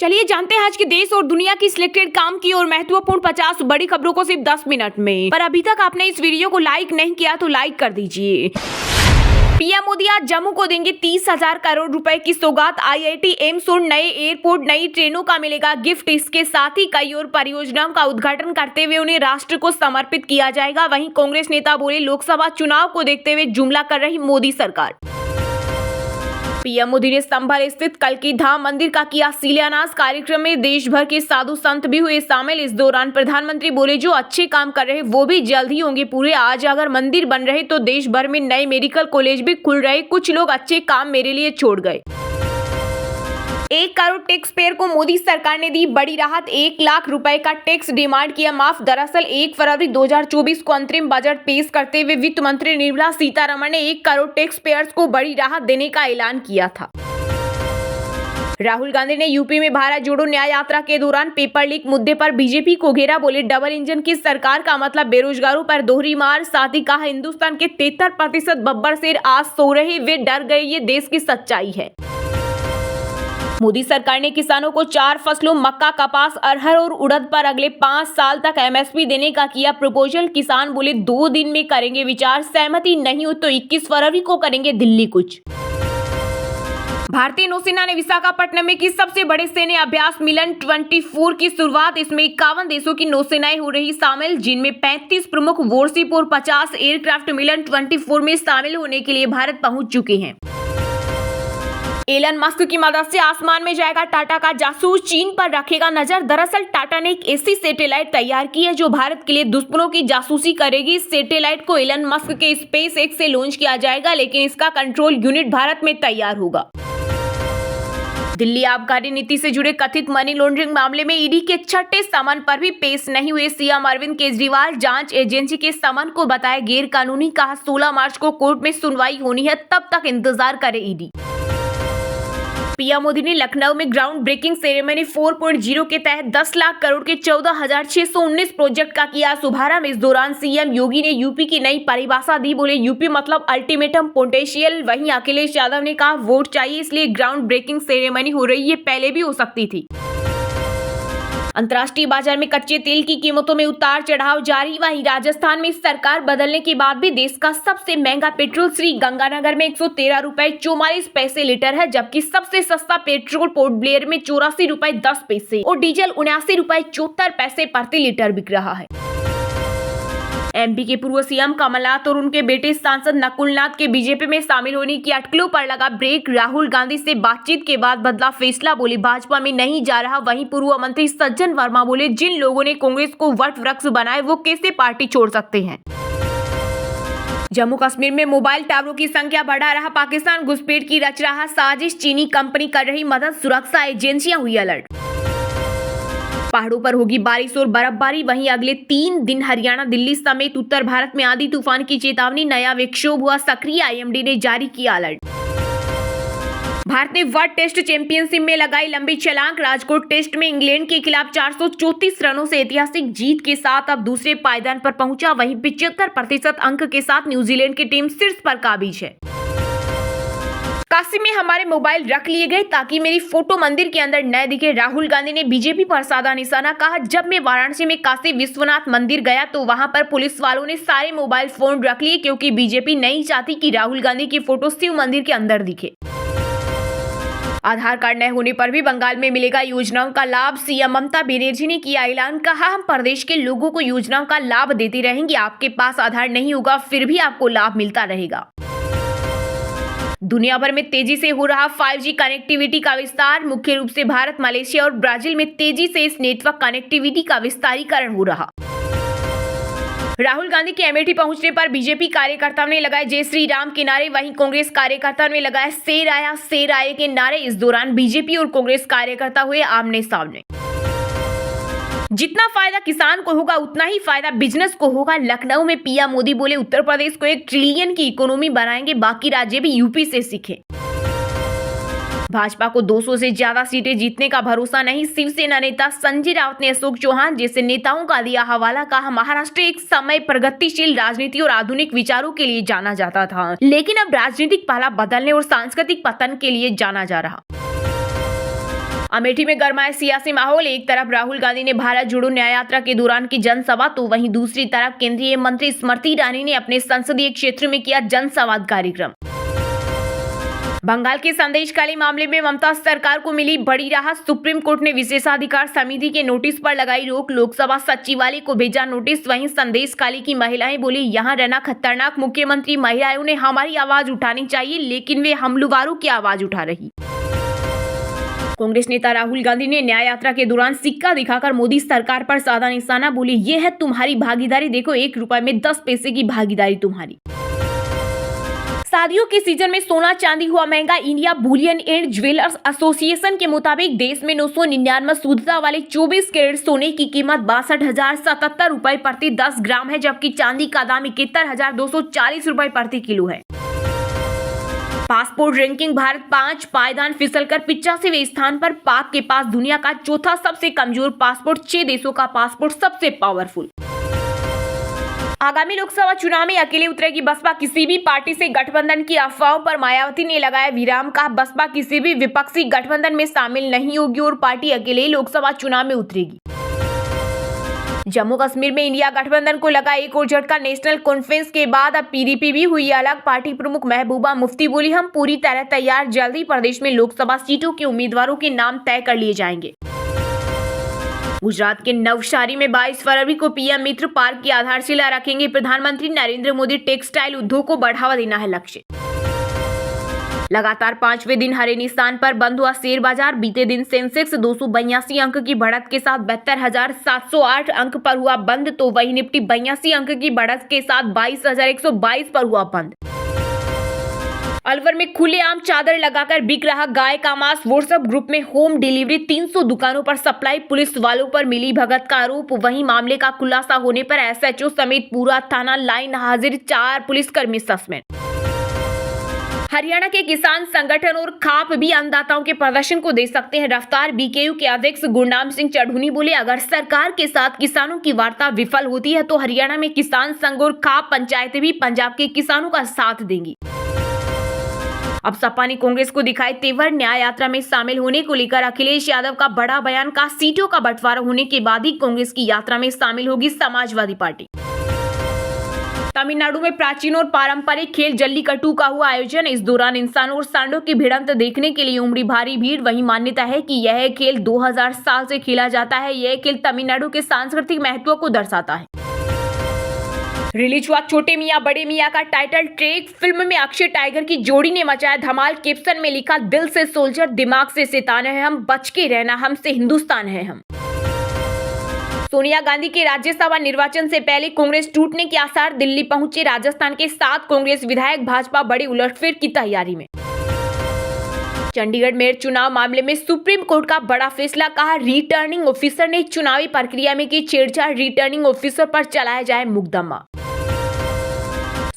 चलिए जानते हैं आज के देश और दुनिया की सिलेक्टेड काम की और महत्वपूर्ण 50 बड़ी खबरों को सिर्फ 10 मिनट में। पर अभी तक आपने इस वीडियो को लाइक नहीं किया तो लाइक कर दीजिए। पीएम मोदी आज जम्मू को देंगे 30,000 करोड़ रुपए की सौगात। आईआईटी एम्स और नए एयरपोर्ट, नई ट्रेनों का मिलेगा गिफ्ट। इसके साथ ही कई और परियोजनाओं का उद्घाटन करते हुए उन्हें राष्ट्र को समर्पित किया जाएगा। वहीं कांग्रेस नेता बोले, लोकसभा चुनाव को देखते हुए जुमला कर रही मोदी सरकार। पीएम मोदी ने संभल स्थित कल्की धाम मंदिर का किया शिलान्यास। कार्यक्रम में देश भर के साधु संत भी हुए शामिल। इस दौरान प्रधानमंत्री बोले, जो अच्छे काम कर रहे वो भी जल्द ही होंगे पूरे। आज अगर मंदिर बन रहे तो देश भर में नए मेडिकल कॉलेज भी खुल रहे। कुछ लोग अच्छे काम मेरे लिए छोड़ गए। 1 करोड़ टैक्स पेयर को मोदी सरकार ने दी बड़ी राहत। 1 लाख रुपए का टैक्स डिमांड किया माफ। दरअसल 1 फरवरी 2024 को अंतरिम बजट पेश करते हुए वित्त मंत्री निर्मला सीतारमण ने 1 करोड़ टैक्स पेयर्स को बड़ी राहत देने का ऐलान किया था। राहुल गांधी ने यूपी में भारत जोड़ो न्याय यात्रा के दौरान पेपर लीक मुद्दे पर बीजेपी को घेरा। बोले, डबल इंजन की सरकार का मतलब बेरोजगारों पर दोहरी मार। साथ ही कहा, हिंदुस्तान के 73% बब्बर शेर आज सो रहे, वे डर गए, ये देश की सच्चाई है। मोदी सरकार ने किसानों को 4 फसलों मक्का, कपास, अरहर और उड़द पर अगले 5 साल तक एमएसपी देने का किया प्रपोजल। किसान बोले, 2 दिन में करेंगे विचार, सहमति नहीं हो तो 21 फरवरी को करेंगे दिल्ली कुछ। भारतीय नौसेना ने विशाखापट्टनम में की सबसे बड़े सैन्य अभ्यास मिलन 24 की शुरुआत। इसमें 51 देशों की नौसेनाएं हो रही शामिल, जिनमें 35 प्रमुख वॉरशिप और 50 एयरक्राफ्ट मिलन 24 में शामिल होने के लिए भारत पहुंच चुके हैं। एलन मस्क की मदद से आसमान में जाएगा टाटा का जासूस, चीन पर रखेगा नजर। दरअसल टाटा ने एक ऐसी सैटेलाइट तैयार की है जो भारत के लिए दुश्मनों की जासूसी करेगी। इस सैटेलाइट को एलन मस्क के स्पेस एक्स से लॉन्च किया जाएगा, लेकिन इसका कंट्रोल यूनिट भारत में तैयार होगा। दिल्ली आबकारी नीति से जुड़े कथित मनी लॉन्ड्रिंग मामले में ईडी के छठे समन पर भी पेश नहीं हुए सीएम अरविंद केजरीवाल। जांच एजेंसी के समन को बताया गैर कानूनी। कहा, 16 मार्च को कोर्ट में सुनवाई होनी है, तब तक इंतजार करे ईडी। पीएम मोदी ने लखनऊ में ग्राउंड ब्रेकिंग सेरेमनी 4.0 के तहत 10 लाख करोड़ के 14,619 प्रोजेक्ट का किया शुभारंभ। इस दौरान सीएम योगी ने यूपी की नई परिभाषा दी। बोले, यूपी मतलब अल्टीमेटम पोटेंशियल। वहीं अखिलेश यादव ने कहा, वोट चाहिए इसलिए ग्राउंड ब्रेकिंग सेरेमनी हो रही है, पहले भी हो सकती थी। अंतर्राष्ट्रीय बाजार में कच्चे तेल की कीमतों में उतार चढ़ाव जारी। वहीं राजस्थान में सरकार बदलने के बाद भी देश का सबसे महंगा पेट्रोल श्री गंगानगर में 113 रुपए 44 पैसे लीटर है, जबकि सबसे सस्ता पेट्रोल पोर्ट ब्लेयर में 84 रुपए 10 पैसे और डीजल 79 रुपए 74 पैसे प्रति लीटर बिक रहा है। एमपी के पूर्व सीएम कमलनाथ और उनके बेटे सांसद नकुल नाथ के बीजेपी में शामिल होने की अटकलों पर लगा ब्रेक। राहुल गांधी से बातचीत के बाद बदला फैसला। बोले, भाजपा में नहीं जा रहा। वहीं पूर्व मंत्री सज्जन वर्मा बोले, जिन लोगों ने कांग्रेस को वट वृक्ष बनाए वो कैसे पार्टी छोड़ सकते हैं। जम्मू कश्मीर में मोबाइल टावरों की संख्या बढ़ा रहा पाकिस्तान। घुसपैठ की रच रहा साजिश, चीनी कंपनी कर रही मदद, सुरक्षा एजेंसियां हुई अलर्ट। पहाड़ों पर होगी बारिश और बर्फबारी। वहीं अगले 3 दिन हरियाणा, दिल्ली समेत उत्तर भारत में आंधी तूफान की चेतावनी। नया विक्षोभ हुआ सक्रिय, आईएमडी ने जारी किया अलर्ट। भारत ने वर्ल्ड टेस्ट चैंपियनशिप में लगाई लंबी छलांग। राजकोट टेस्ट में इंग्लैंड के खिलाफ 434 रनों से ऐतिहासिक जीत के साथ अब दूसरे पायदान पर पहुंचा। वहीं 75% अंक के साथ न्यूजीलैंड की टीम शीर्ष पर काबिज है। काशी में हमारे मोबाइल रख लिए गए ताकि मेरी फोटो मंदिर के अंदर न दिखे। राहुल गांधी ने बीजेपी पर साधा निशाना। कहा, जब मैं वाराणसी में काशी विश्वनाथ मंदिर गया तो वहां पर पुलिस वालों ने सारे मोबाइल फोन रख लिए, क्योंकि बीजेपी नहीं चाहती कि राहुल गांधी की फोटो शिव मंदिर के अंदर दिखे। आधार कार्ड न होने पर भी बंगाल में मिलेगा योजनाओं का लाभ। सीएम ममता बनर्जी ने किया ऐलान। कहा, हम प्रदेश के लोगों को योजनाओं का लाभ देते रहेंगे। आपके पास आधार नहीं होगा फिर भी आपको लाभ मिलता रहेगा। दुनिया भर में तेजी से हो रहा 5G कनेक्टिविटी का विस्तार। मुख्य रूप से भारत, मलेशिया और ब्राजील में तेजी से इस नेटवर्क कनेक्टिविटी का विस्तारीकरण हो रहा। राहुल गांधी के अमेठी पहुंचने पर बीजेपी कार्यकर्ताओं ने लगाए जय श्री राम के नारे। वहीं कांग्रेस कार्यकर्ताओं ने लगाए शेर आए के नारे। इस दौरान बीजेपी और कांग्रेस कार्यकर्ता हुए आमने सामने। जितना फायदा किसान को होगा उतना ही फायदा बिजनेस को होगा। लखनऊ में पीएम मोदी बोले, उत्तर प्रदेश को 1 ट्रिलियन की इकोनॉमी बनाएंगे, बाकी राज्य भी यूपी से सीखें। भाजपा को 200 से ज्यादा सीटें जीतने का भरोसा नहीं। शिवसेना नेता संजय राउत ने अशोक चौहान जैसे नेताओं का दिया हवाला। कहा, महाराष्ट्र एक समय प्रगतिशील राजनीति और आधुनिक विचारों के लिए जाना जाता था, लेकिन अब राजनीतिक पहला बदलने और सांस्कृतिक पतन के लिए जाना जा रहा। अमेठी में गरमाए सियासी माहौल। एक तरफ राहुल गांधी ने भारत जोड़ो न्याय यात्रा के दौरान की जनसभा, तो वहीं दूसरी तरफ केंद्रीय मंत्री स्मृति ईरानी ने अपने संसदीय क्षेत्र में किया जनसंवाद कार्यक्रम। बंगाल के संदेशखाली मामले में ममता सरकार को मिली बड़ी राहत। सुप्रीम कोर्ट ने विशेषाधिकार समिति के नोटिस पर लगाई रोक। लोकसभा सचिवालय को भेजा नोटिस। वहीं संदेशखाली की महिलाएं बोली, यहां रहना खतरनाक। मुख्यमंत्री, महिलाओं ने हमारी आवाज उठानी चाहिए, लेकिन वे हमलावरों की आवाज उठा रही। कांग्रेस नेता राहुल गांधी ने न्याय यात्रा के दौरान सिक्का दिखाकर मोदी सरकार पर साधा निशाना। बोली, ये है तुम्हारी भागीदारी, देखो 1 रुपए में 10 पैसे की भागीदारी तुम्हारी। शादियों के सीजन में सोना चांदी हुआ महंगा। India Boolean and jewellers association के मुताबिक देश में 999 शुद्धता वाले 24 कैरेट सोने की कीमत 62,077 रुपए प्रति 10 ग्राम है, जबकि चांदी का दाम 71,240 रुपए प्रति किलो है। पासपोर्ट रैंकिंग, भारत 5, पायदान फिसलकर 85वें स्थान पर। पाक के पास दुनिया का चौथा सबसे कमजोर पासपोर्ट, 6 देशों का पासपोर्ट सबसे पावरफुल। आगामी लोकसभा चुनाव में अकेले उतरेगी बसपा, किसी भी पार्टी से गठबंधन की अफवाहों पर मायावती ने लगाया विराम। कहा, बसपा किसी भी विपक्षी गठबंधन में शामिल नहीं होगी और पार्टी अकेले ही लोकसभा चुनाव में उतरेगी। जम्मू कश्मीर में इंडिया गठबंधन को लगा एक और झटका। नेशनल कॉन्फ्रेंस के बाद अब पीडीपी भी हुई अलग। पार्टी प्रमुख महबूबा मुफ्ती बोली, हम पूरी तरह तैयार, जल्दी प्रदेश में लोकसभा सीटों के उम्मीदवारों के नाम तय कर लिए जाएंगे। गुजरात के नवसारी में 22 फरवरी को पीएम मित्र पार्क की आधारशिला रखेंगे प्रधानमंत्री नरेंद्र मोदी। टेक्सटाइल उद्योग को बढ़ावा देना है लक्ष्य। लगातार 5वें दिन हरे निशान पर बंद हुआ शेयर बाजार। बीते दिन सेंसेक्स 282 अंक की बढ़त के साथ 72,708 अंक पर हुआ बंद, तो वही निफ्टी 82 अंक की बढ़त के साथ 22,122 पर हुआ बंद। अलवर में खुलेआम चादर लगाकर बिक रहा गाय का मांस। व्हाट्सएप ग्रुप में होम डिलीवरी, 300 दुकानों पर सप्लाई। पुलिस वालों पर मिली भगत का आरोप। वहीं मामले का खुलासा होने पर एसएचओ समेत पूरा थाना लाइन हाजिर, 4 पुलिसकर्मी सस्पेंड। हरियाणा के किसान संगठन और खाप भी अन्नदाताओं के प्रदर्शन को दे सकते हैं रफ्तार। बीकेयू के अध्यक्ष गुरनाम सिंह चढ़ूनी बोले, अगर सरकार के साथ किसानों की वार्ता विफल होती है तो हरियाणा में किसान संघ और खाप पंचायतें भी पंजाब के किसानों का साथ देंगी। अब सपा ने कांग्रेस को दिखाए तेवर। न्याय यात्रा में शामिल होने को लेकर अखिलेश यादव का बड़ा बयान। का सीटों का बंटवारा होने के बाद ही कांग्रेस की यात्रा में शामिल होगी समाजवादी पार्टी। तमिलनाडु में प्राचीन और पारंपरिक खेल जल्लीकट्टू का हुआ आयोजन। इस दौरान इंसानों और सांडों की भिड़ंत देखने के लिए उमड़ी भारी भीड़। वहीं मान्यता है कि यह खेल 2000 साल से खेला जाता है। यह खेल तमिलनाडु के सांस्कृतिक महत्व को दर्शाता है। रिलीज हुआ छोटे मियां बड़े मियां का टाइटल ट्रैक। फिल्म में अक्षय टाइगर की जोड़ी ने मचाया धमाल। कैप्शन में लिखा, दिल से सोल्जर, दिमाग से शैतान है हम, बच के रहना हमसे हिंदुस्तान है हम। सोनिया गांधी के राज्यसभा निर्वाचन से पहले कांग्रेस टूटने के आसार। दिल्ली पहुंचे राजस्थान के 7 कांग्रेस विधायक। भाजपा बड़ी उलटफेर की तैयारी में। चंडीगढ़ मेयर चुनाव मामले में सुप्रीम कोर्ट का बड़ा फैसला। कहा, रिटर्निंग ऑफिसर ने चुनावी प्रक्रिया में की छेड़छाड़, रिटर्निंग ऑफिसर पर चलाया जाए मुकदमा।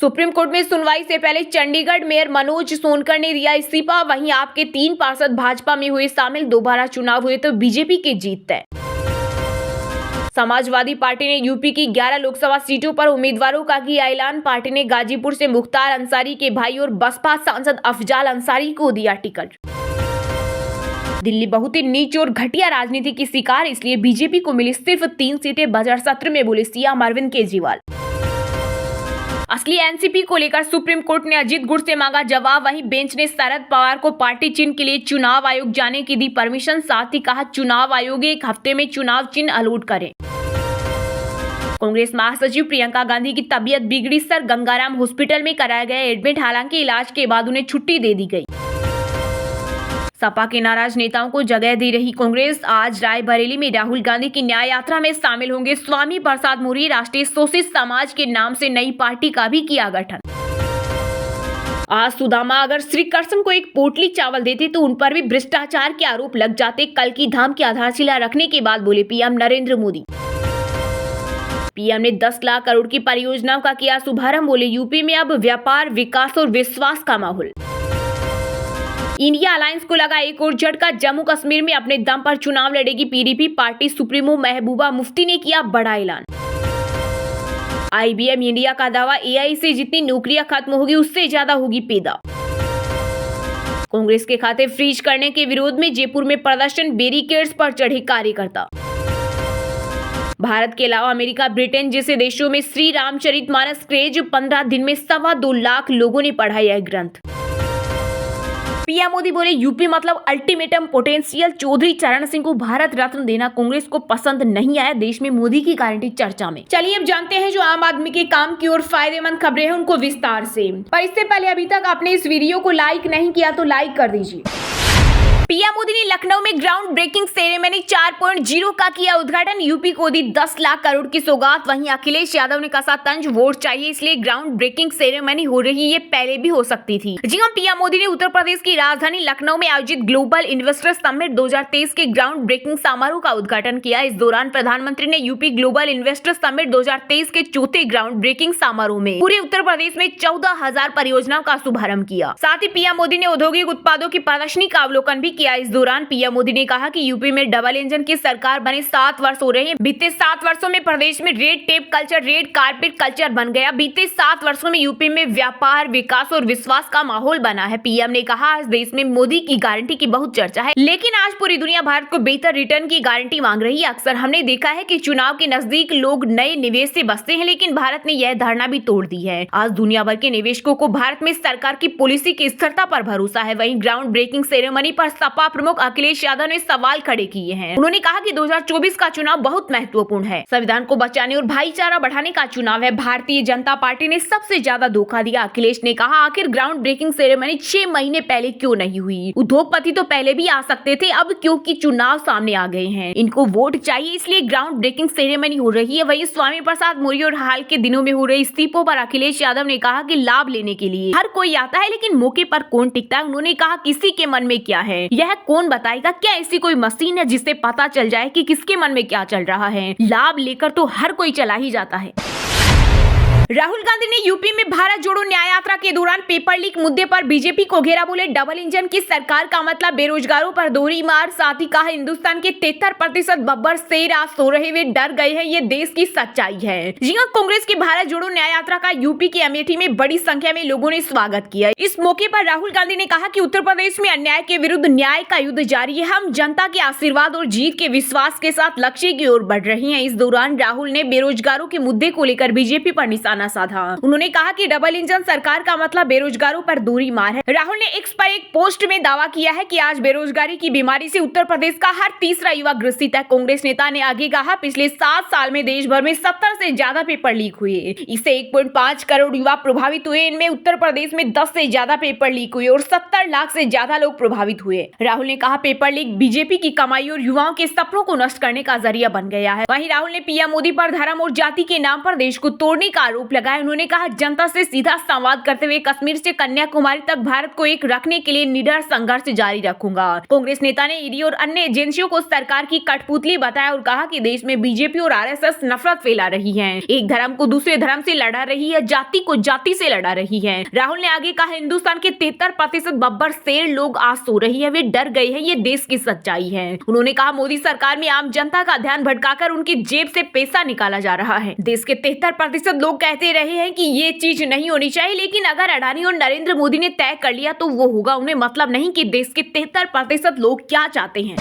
सुप्रीम कोर्ट में सुनवाई से पहले चंडीगढ़ मेयर मनोज सोनकर ने दिया इस्तीफा। वहीं आपके 3 पार्षद भाजपा में हुए शामिल। दोबारा चुनाव हुए तो बीजेपी की जीत तय। समाजवादी पार्टी ने यूपी की 11 लोकसभा सीटों पर उम्मीदवारों का किया ऐलान। पार्टी ने गाजीपुर से मुख्तार अंसारी के भाई और बसपा सांसद अफजाल अंसारी को दिया टिकट। दिल्ली बहुत ही नीच और घटिया राजनीति की शिकार, इसलिए बीजेपी को मिली सिर्फ 3 सीटें बजट सत्र में, बोले सीएम अरविंद केजरीवाल। असली एनसीपी को लेकर सुप्रीम कोर्ट ने अजीत गुट से मांगा जवाब। वहीं बेंच ने शरद पवार को पार्टी चिन्ह के लिए चुनाव आयोग जाने की दी परमिशन। साथ ही कहा, चुनाव आयोग 1 हफ्ते में चुनाव चिन्ह अलॉट करे। कांग्रेस महासचिव प्रियंका गांधी की तबीयत बिगड़ी। सर गंगाराम हॉस्पिटल में कराया गया एडमिट, हालांकि इलाज के बाद उन्हें छुट्टी दे दी गई। सपा के नाराज नेताओं को जगह दे रही कांग्रेस। आज रायबरेली में राहुल गांधी की न्याय यात्रा में शामिल होंगे स्वामी प्रसाद मौर्य। राष्ट्रीय शोषित समाज के नाम से नई पार्टी का भी किया गठन। आज सुदामा अगर श्री कृष्ण को एक पोटली चावल देते तो उन पर भी भ्रष्टाचार के आरोप लग जाते। कल की धाम की आधारशिला रखने के बाद बोले पीएम नरेंद्र मोदी। पीएम ने 10 लाख करोड़ की परियोजनाओं का किया शुभारंभ। बोले यूपी में अब व्यापार, विकास और विश्वास का माहौल। इंडिया अलायंस को लगा एक और झटका। जम्मू कश्मीर में अपने दम पर चुनाव लड़ेगी PDP. Party supremo Mehbooba Mufti ने किया बड़ा ऐलान। आईबीएम इंडिया का दावा, एआई से जितनी नौकरियां खत्म होगी उससे ज्यादा होगी पैदा। कांग्रेस के खाते फ्रीज करने के विरोध में जयपुर में प्रदर्शन, बैरिकेड्स पर चढ़े कार्यकर्ता। भारत के अलावा अमेरिका, ब्रिटेन जैसे देशों में श्री रामचरितमानस क्रेज, 15 दिन में 2.25 लाख लोगों ने पढ़ा यह ग्रंथ। पीएम मोदी बोले यूपी मतलब अल्टीमेटम पोटेंशियल। चौधरी चरण सिंह को भारत रत्न देना कांग्रेस को पसंद नहीं आया, देश में मोदी की गारंटी चर्चा में। चलिए अब जानते हैं जो आम आदमी के काम की और फायदेमंद खबरें हैं उनको विस्तार से। पर इससे पहले अभी तक आपने इस वीडियो को लाइक नहीं किया तो लाइक कर दीजिए। पीएम मोदी ने लखनऊ में ग्राउंड ब्रेकिंग सेरेमनी 4.0 का किया उद्घाटन। यूपी को दी 10 लाख करोड़ की सौगात। वहीं अखिलेश यादव ने कहा तंज वोट चाहिए इसलिए ग्राउंड ब्रेकिंग सेरेमनी हो रही, ये पहले भी हो सकती थी। जी हां, पीएम मोदी ने उत्तर प्रदेश की राजधानी लखनऊ में आयोजित ग्लोबल इन्वेस्टर समिट 2023 के ग्राउंड ब्रेकिंग समारोह का उद्घाटन किया। इस दौरान प्रधानमंत्री ने यूपी ग्लोबल इन्वेस्टर समिट 2023 के चौथे ग्राउंड ब्रेकिंग समारोह में पूरे उत्तर प्रदेश में 14,000 परियोजनाओं का शुभारंभ किया। साथ ही पीएम मोदी ने औद्योगिक उत्पादों की प्रदर्शनी का अवलोकन भी किया। इस दौरान पीएम मोदी ने कहा कि यूपी में डबल इंजन की सरकार बने 7 वर्ष हो रहे हैं। बीते 7 वर्षों में प्रदेश में red tape culture, red carpet culture बन गया। बीते 7 वर्षों में यूपी में व्यापार, विकास और विश्वास का माहौल बना है। पीएम ने कहा आज देश में मोदी की गारंटी की बहुत चर्चा है, लेकिन आज पूरी दुनिया भारत को बेहतर रिटर्न की गारंटी मांग रही है। अक्सर हमने देखा है कि चुनाव के नजदीक लोग नए निवेश से बचते हैं, लेकिन भारत ने यह धारणा भी तोड़ दी है। आज दुनिया भर के निवेशकों को भारत में सरकार की पॉलिसी की स्थिरता पर भरोसा है। वहीं ग्राउंड ब्रेकिंग सेरेमनी पर सपा प्रमुख अखिलेश यादव ने सवाल खड़े किए हैं। उन्होंने कहा कि 2024 का चुनाव बहुत महत्वपूर्ण है, संविधान को बचाने और भाईचारा बढ़ाने का चुनाव है। भारतीय जनता पार्टी ने सबसे ज्यादा धोखा दिया। अखिलेश ने कहा आखिर ग्राउंड ब्रेकिंग सेरेमनी 6 महीने पहले क्यों नहीं हुई? उद्योगपति तो पहले भी आ सकते थे, अब क्योंकि चुनाव सामने आ गए हैं, इनको वोट चाहिए इसलिए ग्राउंड ब्रेकिंग सेरेमनी हो रही है। वहीं स्वामी प्रसाद मौर्य और हाल के दिनों में हो रहे इस्तीफों पर अखिलेश यादव ने कहा कि लाभ लेने के लिए हर कोई आता है, लेकिन मौके पर कौन टिकता है? उन्होंने कहा किसी के मन में क्या है यह कौन बताएगा? क्या ऐसी कोई मशीन है जिससे पता चल जाए कि किसके मन में क्या चल रहा है? लाभ लेकर तो हर कोई चला ही जाता है। राहुल गांधी ने यूपी में भारत जोड़ो न्याय यात्रा के दौरान पेपर लीक मुद्दे पर बीजेपी को घेरा। बोले डबल इंजन की सरकार का मतलब बेरोजगारों पर दोहरी मार। साथ ही कहा हिंदुस्तान के 73% बब्बर शेर आज सो रहे हुए डर गए हैं, ये देश की सच्चाई है। जी हां, कांग्रेस की भारत जोड़ो न्याय यात्रा का यूपी के अमेठी में बड़ी संख्या में लोगों ने स्वागत किया। इस मौके पर राहुल गांधी ने कहा कि उत्तर प्रदेश में अन्याय के विरुद्ध न्याय का युद्ध जारी है। हम जनता के आशीर्वाद और जीत के विश्वास के साथ लक्ष्य की ओर बढ़ रहे हैं। इस दौरान राहुल ने बेरोजगारों के मुद्दे को लेकर बीजेपी पर निशाना साधा। उन्होंने कहा कि डबल इंजन सरकार का मतलब बेरोजगारों पर दूरी मार है। राहुल ने एक्स पर एक पोस्ट में दावा किया है कि आज बेरोजगारी की बीमारी से उत्तर प्रदेश का हर तीसरा युवा ग्रसित है। कांग्रेस नेता ने आगे कहा पिछले 7 साल में देश भर में 70 से ज्यादा पेपर लीक हुए, इससे 1.5 करोड़ युवा प्रभावित हुए। इनमें उत्तर प्रदेश में 10 से ज्यादा पेपर लीक हुए और 70 लाख से ज्यादा लोग प्रभावित हुए। राहुल ने कहा पेपर लीक बीजेपी की कमाई और युवाओं के सपनों को नष्ट करने का जरिया बन गया है। वहीं राहुल ने पीएम मोदी पर धर्म और जाति के नाम पर देश को तोड़ने का आरोप लगाया। उन्होंने कहा जनता से सीधा संवाद करते हुए कश्मीर से कन्याकुमारी तक भारत को एक रखने के लिए निडर संघर्ष जारी रखूंगा। कांग्रेस नेता ने ईडी और अन्य एजेंसियों को सरकार की कठपुतली बताया और कहा कि देश में बीजेपी और आरएसएस नफरत फैला रही है, एक धर्म को दूसरे धर्म से लड़ा रही है, जाति को जाति से लड़ा रही है। राहुल ने आगे कहा हिंदुस्तान के 73% बब्बर शेर लोग आज सो रही है, वे डर गए हैं, ये देश की सच्चाई है। उन्होंने कहा मोदी सरकार में आम जनता का ध्यान भटकाकर उनकी जेब से पैसा निकाला जा रहा है। देश के 73% लोग कहते रहे हैं कि ये चीज नहीं होनी चाहिए, लेकिन अगर अडानी और नरेंद्र मोदी ने तय कर लिया तो वो होगा। उन्हें मतलब नहीं कि देश के 73% लोग क्या चाहते हैं।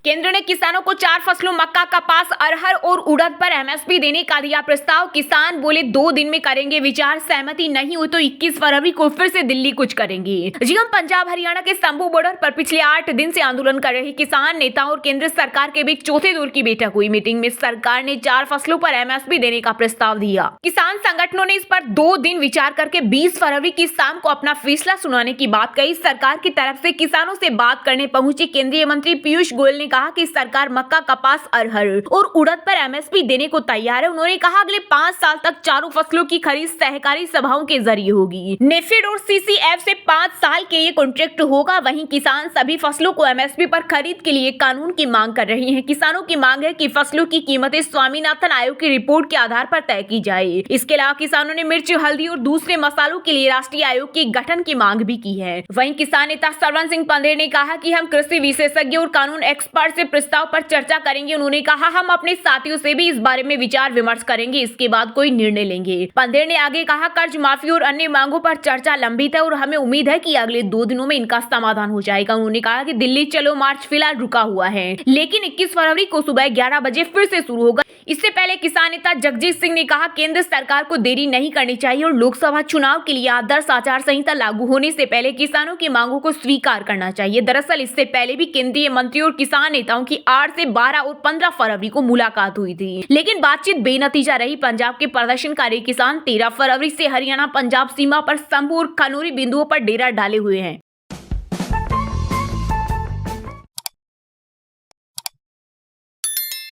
केंद्र ने किसानों को 4 फसलों मक्का, कपास, अरहर और उड़द पर एमएसपी देने का दिया प्रस्ताव। किसान बोले 2 दिन में करेंगे विचार, सहमति नहीं हुई तो 21 फरवरी को फिर से दिल्ली कुछ करेंगे। जी हम पंजाब हरियाणा के शंभू बॉर्डर पर पिछले 8 दिन से आंदोलन कर रहे किसान नेताओं और केंद्र सरकार के बीच चौथे दौर की बैठक हुई। मीटिंग में सरकार ने 4 फसलों पर एमएसपी देने का प्रस्ताव दिया। किसान संगठनों ने इस पर 2 दिन विचार करके 20 फरवरी की शाम को अपना फैसला सुनाने की बात कही। सरकार की तरफ से किसानों से बात करने पहुंचे केंद्रीय मंत्री पीयूष गोयल ने कहा कि सरकार मक्का, कपास, अरहर और उड़द पर एमएसपी देने को तैयार है। उन्होंने कहा अगले 5 साल तक चारों फसलों की खरीद सहकारी सभाओं के जरिए होगी। नेफेड और सीसीएफ से 5 साल के लिए कॉन्ट्रैक्ट होगा। वहीं किसान सभी फसलों को एमएसपी पर खरीद के लिए कानून की मांग कर रहे हैं। किसानों की मांग है कि फसलों की कीमतें स्वामीनाथन आयोग की रिपोर्ट के आधार पर तय की जाए। इसके अलावा किसानों ने मिर्च, हल्दी और दूसरे मसालों के लिए राष्ट्रीय आयोग के गठन की मांग भी की है। वहीं किसान नेता सरवन सिंह पंधेर ने कहा कि हम कृषि विशेषज्ञ और कानून एक्सपर्ट सोमवार से प्रस्ताव पर चर्चा करेंगे। उन्होंने कहा, हम अपने साथियों से भी इस बारे में विचार विमर्श करेंगे, इसके बाद कोई निर्णय लेंगे। पंधेर ने आगे कहा, कर्ज माफी और अन्य मांगों पर चर्चा लंबित है और हमें उम्मीद है कि अगले 2 दिनों में इनका समाधान हो जाएगा। उन्होंने कहा कि दिल्ली चलो मार्च फिलहाल रुका हुआ है, लेकिन 21 फरवरी को सुबह 11 बजे फिर से शुरू होगा। इससे पहले किसान नेता जगजीत सिंह ने कहा, केंद्र सरकार को देरी नहीं करनी चाहिए और लोकसभा चुनाव के लिए आदर्श आचार संहिता लागू होने से पहले किसानों की मांगों को स्वीकार करना चाहिए। दरअसल इससे पहले भी केंद्रीय मंत्री और किसान नेताओं की 8 से 12 और 15 फरवरी को मुलाकात हुई थी, लेकिन बातचीत बेनतीजा रही। पंजाब के प्रदर्शनकारी किसान 13 फरवरी से हरियाणा पंजाब सीमा पर संभू और खनौरी बिंदुओं पर डेरा डाले हुए हैं।